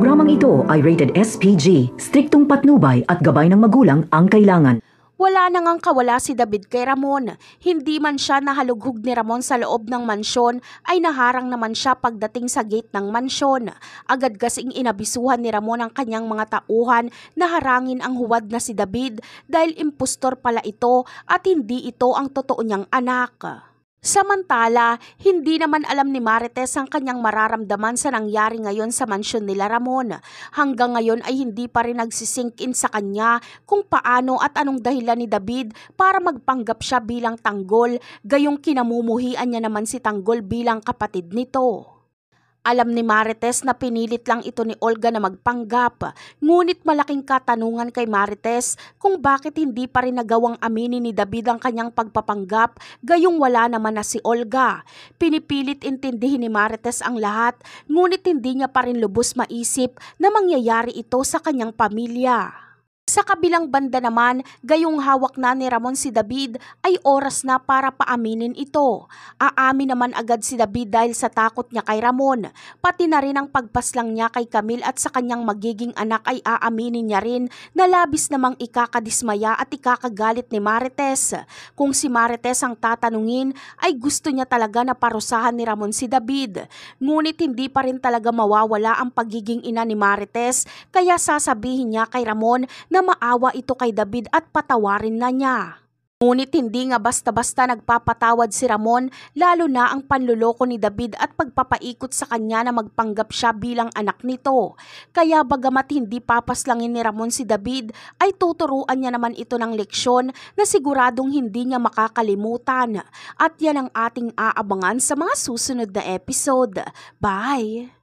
Programang ito ay rated SPG, striktong patnubay at gabay ng magulang ang kailangan. Wala na ngang kawala si David kay Ramon. Hindi man siya nahalughog ni Ramon sa loob ng mansyon, ay naharang naman siya pagdating sa gate ng mansyon. Agad kasing inabisuhan ni Ramon ang kanyang mga tauhan na harangin ang huwad na si David dahil impostor pala ito at hindi ito ang totoo niyang anak. Samantala, hindi naman alam ni Marites ang kanyang mararamdaman sa nangyari ngayon sa mansyon nila Ramon. Hanggang ngayon ay hindi pa rin nagsisink in sa kanya kung paano at anong dahilan ni David para magpanggap siya bilang tanggol, gayong kinamumuhian niya naman si tanggol bilang kapatid nito. Alam ni Marites na pinilit lang ito ni Olga na magpanggap, ngunit malaking katanungan kay Marites kung bakit hindi pa rin nagawang aminin ni David ang kanyang pagpapanggap gayong wala naman na si Olga. Pinipilit intindihin ni Marites ang lahat, ngunit hindi niya pa rin lubos maisip na mangyayari ito sa kanyang pamilya. Sa kabilang banda naman, gayong hawak na ni Ramon si David ay oras na para paaminin ito. Aamin naman agad si David dahil sa takot niya kay Ramon. Pati na rin ang pagpaslang niya kay Camille at sa kanyang magiging anak ay aaminin niya rin na labis namang ikakadismaya at ikakagalit ni Marites. Kung si Marites ang tatanungin ay gusto niya talaga na parusahan ni Ramon si David. Ngunit hindi pa rin talaga mawawala ang pagiging ina ni Marites, kaya sasabihin niya kay Ramon na maawa ito kay David at patawarin na niya. Ngunit hindi nga basta-basta nagpapatawad si Ramon, lalo na ang panluloko ni David at pagpapaikot sa kanya na magpanggap siya bilang anak nito. Kaya bagamat hindi papaslangin ni Ramon si David, ay tuturuan niya naman ito ng leksyon na siguradong hindi niya makakalimutan. At yan ang ating aabangan sa mga susunod na episode. Bye!